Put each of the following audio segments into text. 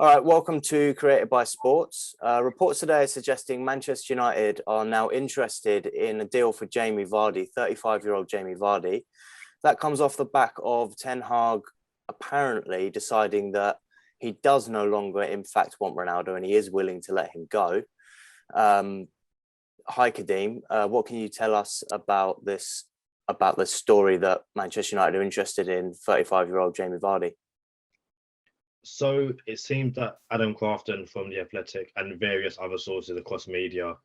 All right, welcome to Created by Sports. Reports today are suggesting Manchester United are now interested in a deal for Jamie Vardy, 35-year-old Jamie Vardy. That comes off the back of Ten Hag apparently deciding that he does no longer, in fact, want Ronaldo and he is willing to let him go. Hi, Kadeem. What can you tell us about the story that Manchester United are interested in 35-year-old Jamie Vardy? So it seems that Adam Crafton from The Athletic and various other sources across media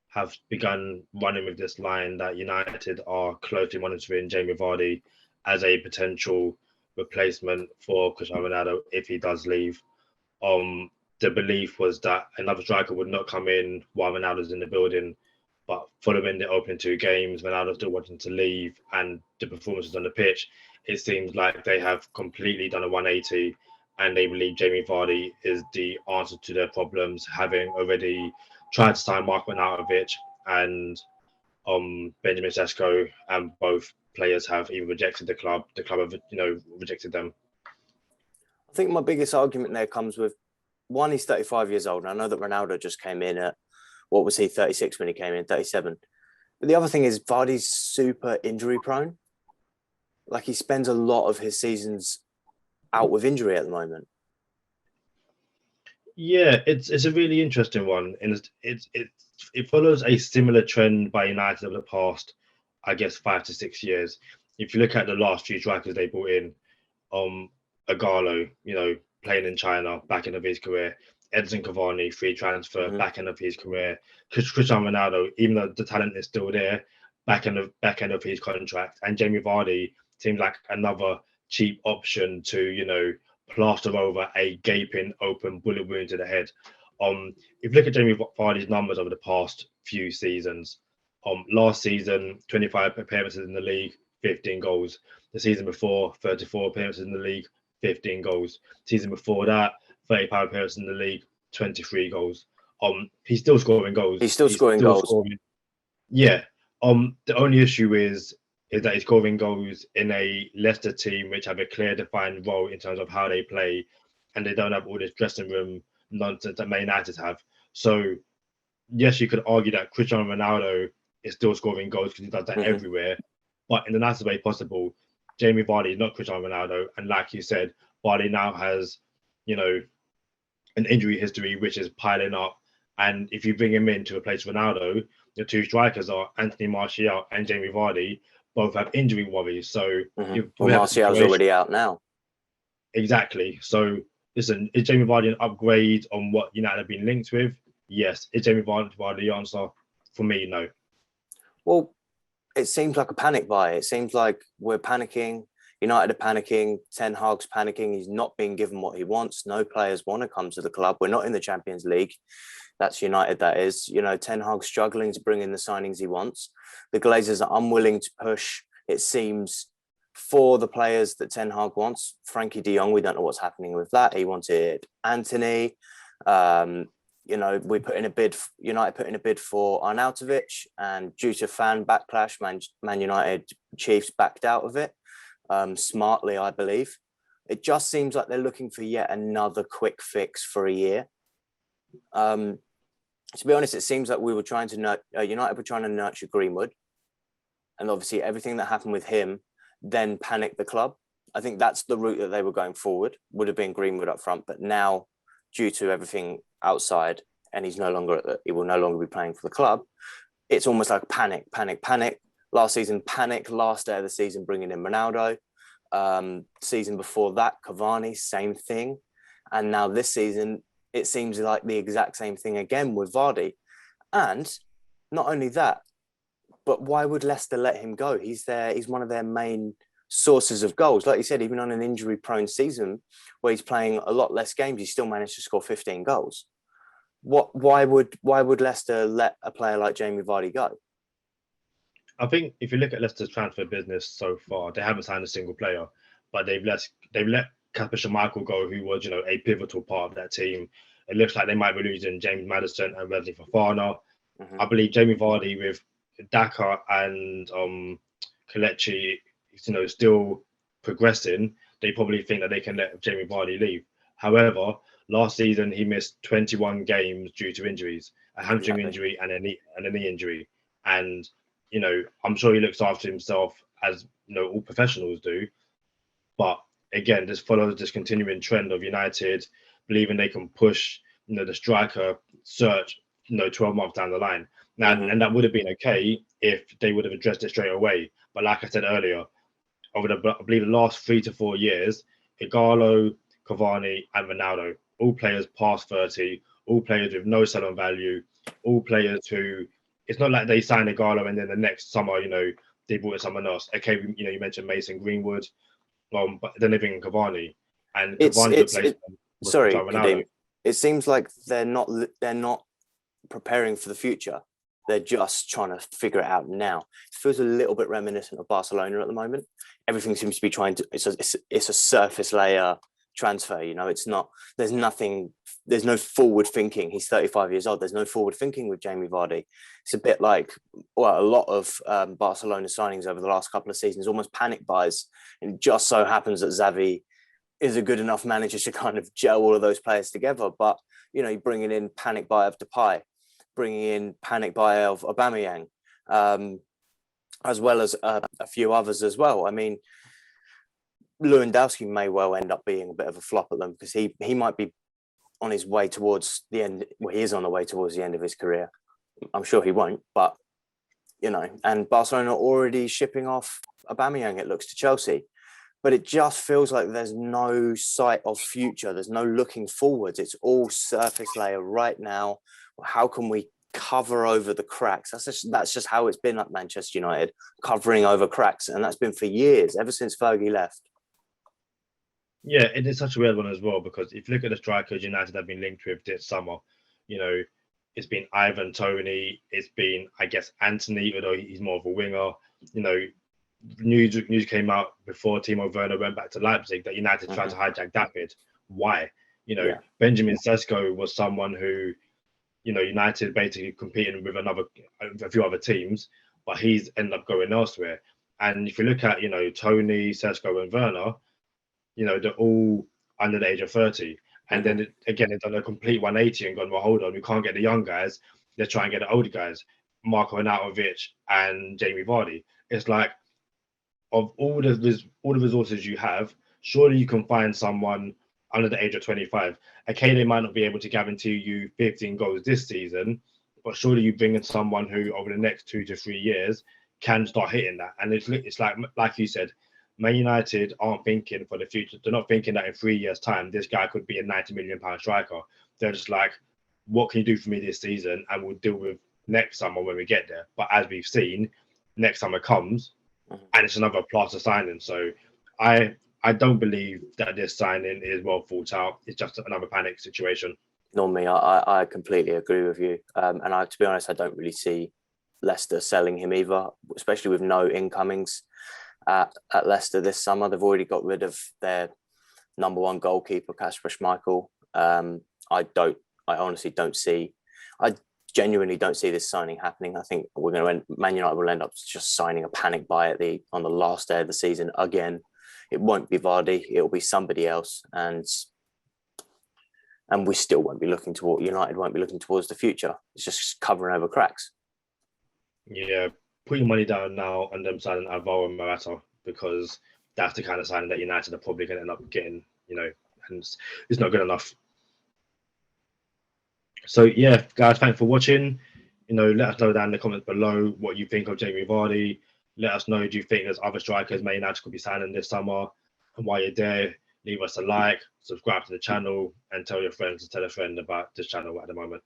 have begun running with this line that United are closely monitoring Jamie Vardy as a potential replacement for Cristiano Ronaldo if he does leave. The belief was that another striker would not come in while Ronaldo's in the building, but following the opening two games, Ronaldo still wanting to leave and the performances on the pitch, it seems like they have completely done a 180 and they believe Jamie Vardy is the answer to their problems, having already tried to sign Marko Arnautovic and Benjamin Sesko, and both players have either rejected the club have rejected them. I think my biggest argument there comes with, one, he's 35 years old, and I know that Ronaldo just came in at, what was he, 36 when he came in, 37. But the other thing is Vardy's super injury prone. Like, he spends a lot of his seasons out with injury at the moment. Yeah, it's a really interesting one, and it follows a similar trend by United over the past, I guess, 5 to 6 years. If you look at the last few strikers they brought in, Agallo, playing in China, back end of his career, Edson Cavani, free transfer, back end of his career, Cristiano Ronaldo, even though the talent is still there, back end of his contract, and Jamie Vardy seems like another cheap option to plaster over a gaping open bullet wound to the head. If you look at Jamie Vardy's numbers over the past few seasons, last season 25 appearances in the league, 15 goals. The season before, 34 appearances in the league, 15 goals. Season before that, 35 appearances in the league, 23 goals. He's still scoring goals. He's still scoring goals. Yeah. The only issue is that he's scoring goals in a Leicester team which have a clear defined role in terms of how they play, and they don't have all this dressing room nonsense that Man United have. So yes, you could argue that Cristiano Ronaldo is still scoring goals because he does that everywhere, but in the nicest way possible. Jamie Vardy is not Cristiano Ronaldo, and like you said, Vardy now has an injury history which is piling up, and if you bring him in to replace Ronaldo, the two strikers are Anthony Martial and Jamie Vardy, both have injury worries. So Martial's already out now. Exactly. So listen, is Jamie Vardy an upgrade on what United have been linked with? Yes. Is Jamie Vardy the answer? For me, no. Well, it seems like a panic buy. It seems like we're panicking. United are panicking. Ten Hag's panicking. He's not being given what he wants. No players want to come to the club. We're not in the Champions League. That's United, that is. Ten Hag's struggling to bring in the signings he wants. The Glazers are unwilling to push, it seems, for the players that Ten Hag wants. Frankie de Jong, we don't know what's happening with that. He wanted Anthony. We put in a bid. United put in a bid for Arnautovic, and due to fan backlash, Man United Chiefs backed out of it. Smartly, I believe. It just seems like they're looking for yet another quick fix for a year. To be honest, it seems like United were trying to nurture Greenwood, and obviously everything that happened with him then panicked the club. I think that's the route that they were going forward, would have been Greenwood up front, but now, due to everything outside, and he will no longer be playing for the club, it's almost like panic. Last season, panic. Last day of the season, bringing in Ronaldo. Season before that, Cavani, same thing. And now this season, it seems like the exact same thing again with Vardy. And not only that, but why would Leicester let him go? He's one of their main sources of goals. Like you said, even on an injury-prone season where he's playing a lot less games, he still managed to score 15 goals. Why would Leicester let a player like Jamie Vardy go? I think if you look at Leicester's transfer business so far, they haven't signed a single player, but they've let Kasper Schmeichel go, who was a pivotal part of that team. It looks like they might be losing James Maddison and Wesley Fofana. I believe Jamie Vardy with Daka and Kelechi, still progressing. They probably think that they can let Jamie Vardy leave. However, Last season, he missed 21 games due to injuries, a hamstring Exactly. injury and a knee injury. And, I'm sure he looks after himself as, all professionals do. But again, this follows this continuing trend of United believing they can push, the striker search, 12 months down the line. Now, Hmm. and that would have been okay if they would have addressed it straight away. But like I said earlier, over I believe the last 3 to 4 years, Igalo, Cavani, and Ronaldo, all players past 30, all players with no selling value, all players who it's not like they signed Igalo and then the next summer, they brought in someone else. Okay, you mentioned Mason Greenwood, but then they bring in Cavani, and It's Cavani's it's replacement it, was sorry, Cristiano Ronaldo. Kadeem. It seems like they're not preparing for the future. They're just trying to figure it out now. It feels a little bit reminiscent of Barcelona at the moment. Everything seems to be trying to. It's a surface layer transfer. It's not. There's nothing. There's no forward thinking. He's 35 years old. There's no forward thinking with Jamie Vardy. It's a bit like a lot of Barcelona signings over the last couple of seasons, almost panic buys. And it just so happens that Xavi is a good enough manager to kind of gel all of those players together. But you're bringing in panic buy of Depay, bringing in panic buy of Aubameyang, as well as a few others as well. I mean, Lewandowski may well end up being a bit of a flop at them because he might be on his way towards the end. Well, he is on the way towards the end of his career. I'm sure he won't, but and Barcelona are already shipping off Aubameyang, it looks, to Chelsea. But it just feels like there's no sight of future. There's no looking forwards. It's all surface layer right now. How can we cover over the cracks? That's just how it's been at Manchester United, covering over cracks. And that's been for years, ever since Fergie left. Yeah, it is such a weird one as well because if you look at the strikers United have been linked with this summer, you know, it's been Ivan Toney, it's been, I guess, Anthony, although he's more of a winger. You know, news came out before Timo Werner went back to Leipzig that United tried to hijack that bid. Why? Yeah. Benjamin Sesko was someone who, United basically competing with a few other teams, but he's ended up going elsewhere. And if you look at, Tony, Sesko, and Werner, they're all under the age of 30. And then again, they've done a complete 180 and gone, well, hold on, we can't get the young guys. Let's try and get the older guys, Marko Arnautovic and Jamie Vardy. It's like, of all the resources you have, surely you can find someone under the age of 25. Okay, they might not be able to guarantee you 15 goals this season, but surely you bring in someone who over the next 2 to 3 years can start hitting that. And it's like you said, Man United aren't thinking for the future. They're not thinking that in 3 years' time, this guy could be a £90 million striker. They're just like, what can you do for me this season? And we'll deal with next summer when we get there. But as we've seen, next summer comes and it's another plaster signing. So I don't believe that this signing is well thought out. It's just another panic situation. Nor me. I completely agree with you. And to be honest, I don't really see Leicester selling him either, especially with no incomings at Leicester this summer. They've already got rid of their number one goalkeeper, Kasper Schmeichel. I honestly don't see. I genuinely don't see this signing happening. I think Man United will end up just signing a panic buy on the last day of the season again. It won't be Vardy. It'll be somebody else, and we still won't be looking toward United. Won't be looking towards the future. It's just covering over cracks. Yeah, put your money down now on them signing Alvaro Morata because that's the kind of signing that United are probably going to end up getting. And it's not good enough. So yeah, guys, thanks for watching. Let us know down in the comments below what you think of Jamie Vardy. Let us know, do you think there's other strikers Man United could be signing this summer? And while you're there, leave us a like, subscribe to the channel, and tell your friends to tell a friend about this channel at the moment.